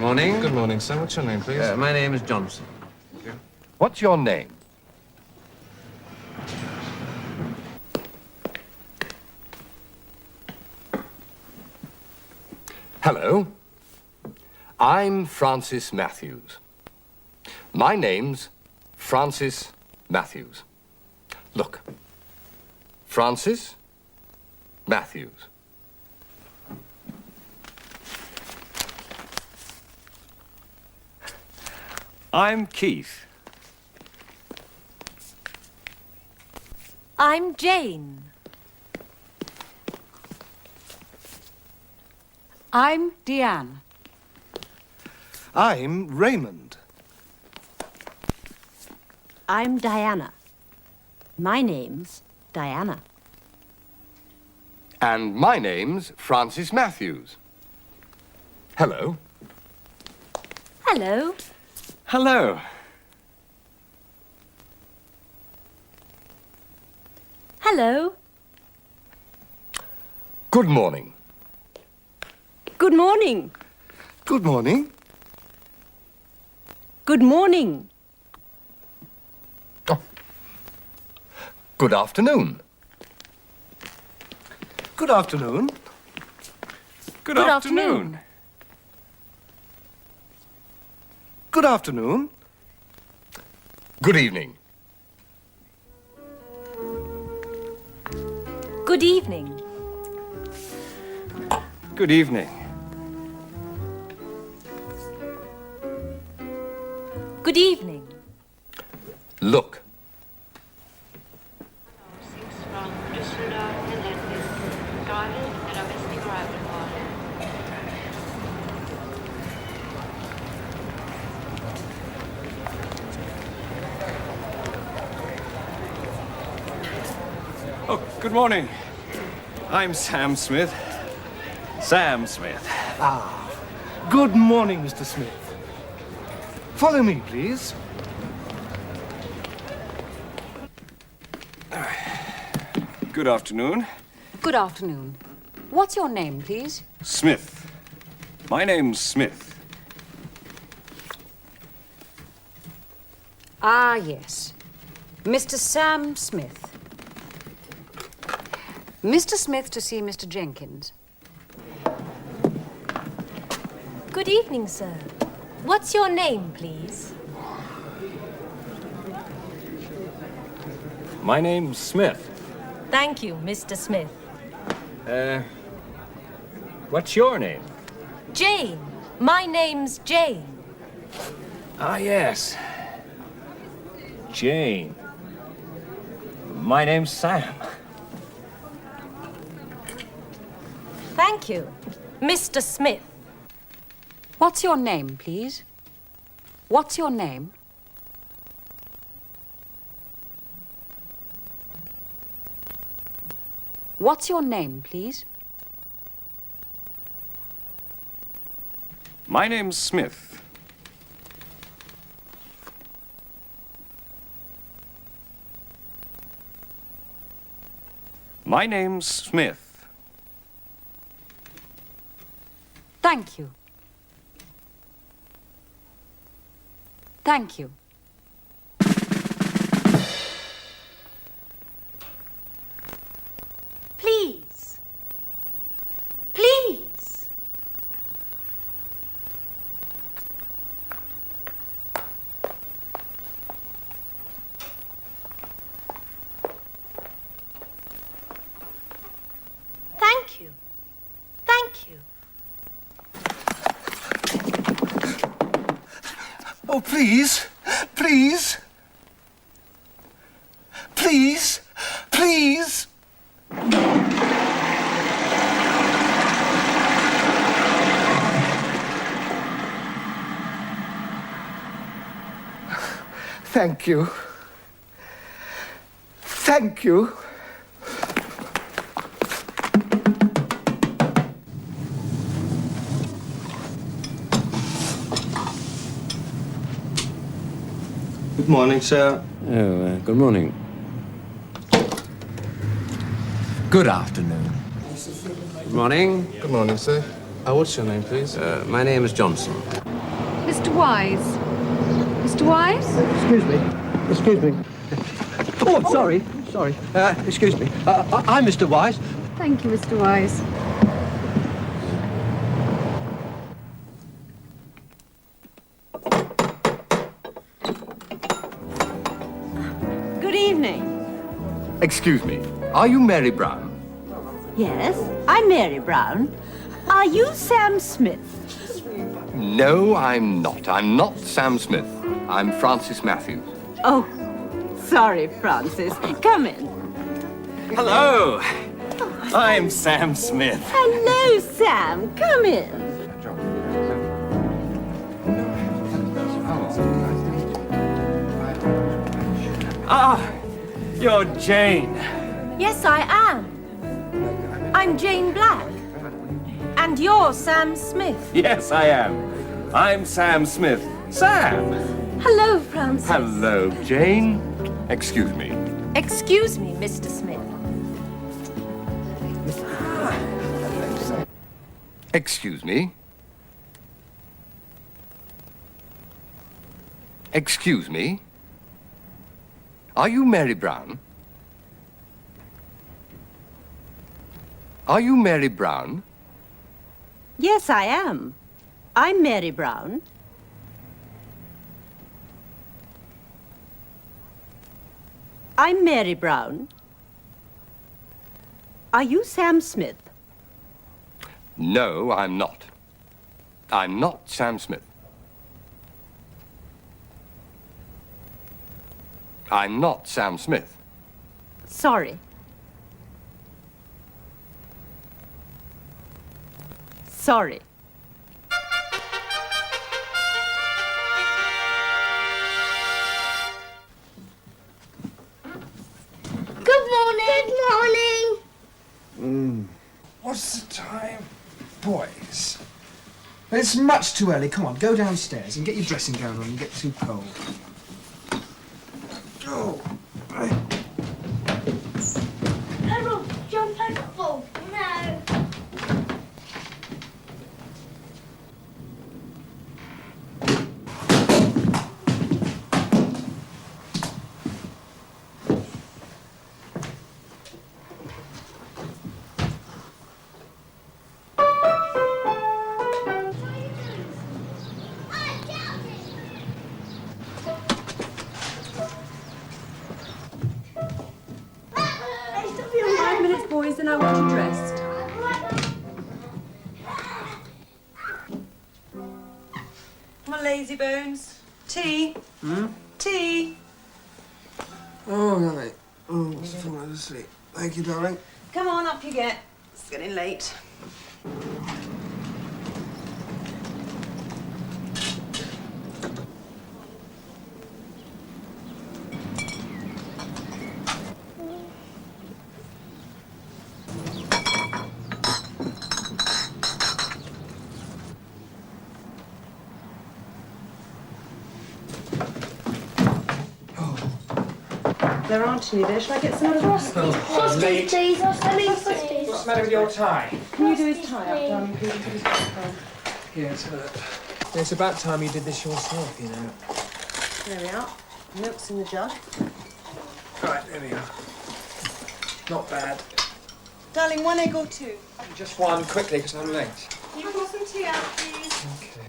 morning. Good morning, sir. What's your name, please? My name is Johnson. What's your name? Hello. I'm Francis Matthews. My name's Francis Matthews. Look. Francis Matthews. I'm Keith. I'm Jane. I'm Deanne. I'm Raymond. I'm Diana. My name's Diana. And my name's Francis Matthews. Hello. Hello. Hello. Hello. Good morning. Good morning. Good morning. Good morning. Good afternoon. Good afternoon. Good afternoon. Good afternoon. Good evening. Good evening. Good evening. Good evening. Look. Oh, good morning. I'm Sam Smith. Sam Smith. Good morning, Mr. Smith. Follow me, please. Good afternoon. Good afternoon. What's your name, please? Smith. My name's Smith. Ah, yes. Mr. Sam Smith. Mr. Smith to see Mr. Jenkins. Good evening, sir. What's your name, please? My name's Smith. Thank you, Mr. Smith. What's your name? Jane. My name's Jane. Ah, yes. Jane. My name's Sam. Thank you, Mr. Smith. What's your name, please? What's your name? What's your name, please? My name's Smith. My name's Smith. Thank you. Thank you. Please. Please. Thank you. Thank you. Oh, please. Please. Please. Please. Thank you. Thank you. Good morning, sir. Oh, good morning. Good afternoon. Good morning. Good morning, sir. What's your name, please? My name is Johnson. Mr. Wise. Mr. Wise? Excuse me. Excuse me. Oh, sorry. Sorry. Excuse me. I'm Mr. Wise. Thank you, Mr. Wise. Good evening. Excuse me. Are you Mary Brown? Yes, I'm Mary Brown. Are you Sam Smith? No, I'm not. I'm not Sam Smith. I'm Francis Matthews. Oh, sorry, Francis. Come in. Hello. I'm Sam Smith. Hello, Sam. Come in. Ah, you're Jane. Yes, I am. I'm Jane Black. And you're Sam Smith. Yes, I am. I'm Sam Smith. Sam! Hello, Francis. Hello, Jane. Excuse me. Excuse me, Mr. Smith. Excuse me. Excuse me. Are you Mary Brown? Are you Mary Brown? Yes, I am. I'm Mary Brown. I'm Mary Brown. Are you Sam Smith? No, I'm not. I'm not Sam Smith. I'm not Sam Smith. Sorry. Sorry. Good morning. Good morning. What's the time? Boys. It's much too early. Come on, go downstairs and get your dressing gown on. You get too cold. Go. Harold, John play football. No. Boys, then I want you dressed. Come on, lazy bones. Tea. Tea. Oh, darling. Oh, what's the fun of sleep? Thank you, darling. Come on, up you get. It's getting late. There aren't any there. Shall I get some of the Frosties, please. I mean Frosties. What's the matter with your tie? Can you do his tie up, darling, please? Put his back on. Yeah, let's have a look. It's about time you did this yourself, you know. There we are. Milk's in the jug. Right, there we are. Not bad. Darling, 1 egg or 2? Just one, quickly, because I'm late. Can you pour some tea out, please? Okay.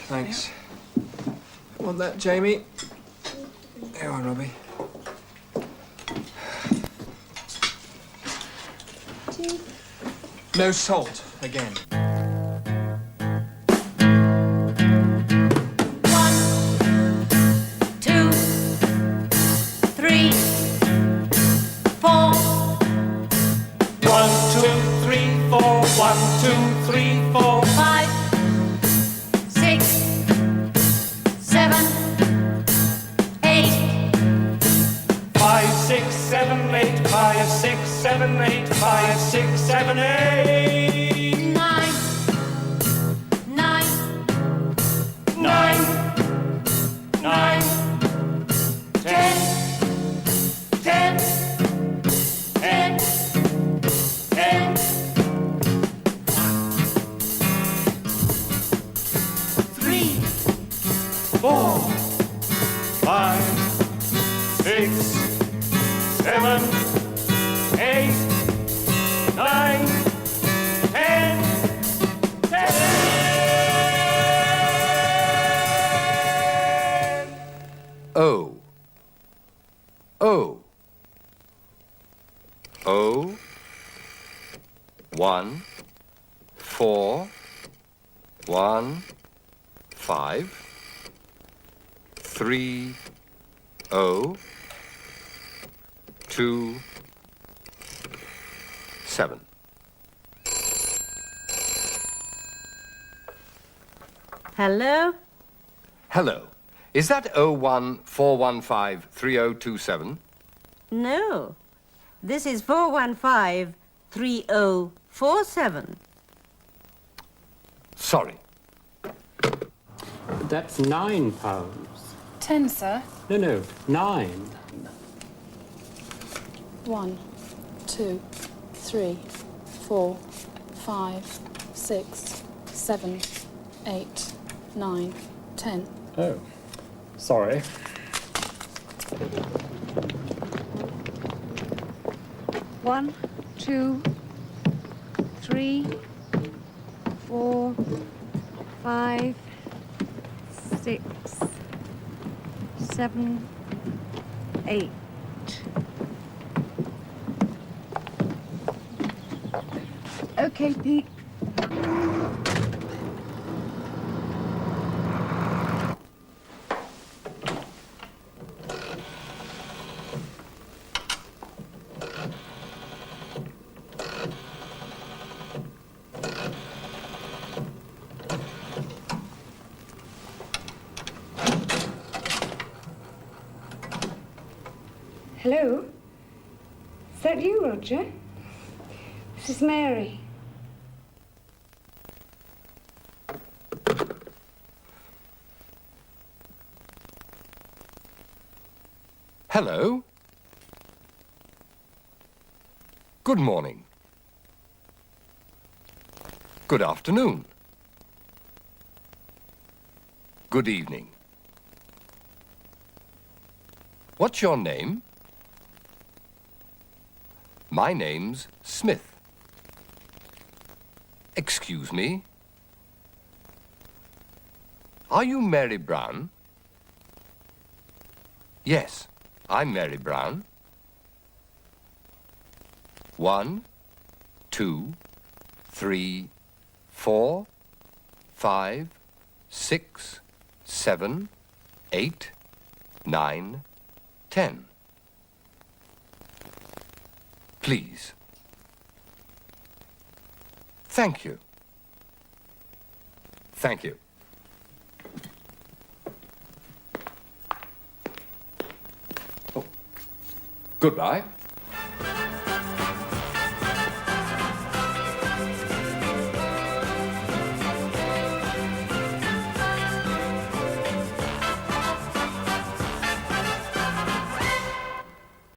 Thanks. Want that, Jamie? Here you are, Robbie. No salt, again. 1, 2, 3, 4. 1, 2, 3, 4. 1, 2, 3, 4. 5, 6, 7, 8. 5, 6, 7, 8. 5, 6, 7, 8. 5, 6, 7, 8. 9, 9, 9, 9, 10, 10, 10, 10. 4, 5, 6, 7, 8, 9, 10, 10. O. O. O. 1, 4, 1, 5, 3, O, 2, 7. Hello? Hello. Is that 014153027? No. This is 4153047. Sorry. That's £9. 10, sir. No, 9. 1, 2, 3, 4, 5, 6, 7, 8, 9, 10. Oh, sorry. One, 2, 3, 4, 5, 6, 7, 8. Okay, Pete. Hello? Is that you, Roger? This is Mary. Hello. Good morning. Good afternoon. Good evening. What's your name? My name's Smith. Excuse me. Are you Mary Brown? Yes, I'm Mary Brown. 1, 2, 3, 4, 5, 6, 7, 8, 9, 10. Please. Thank you. Thank you. Oh. Goodbye.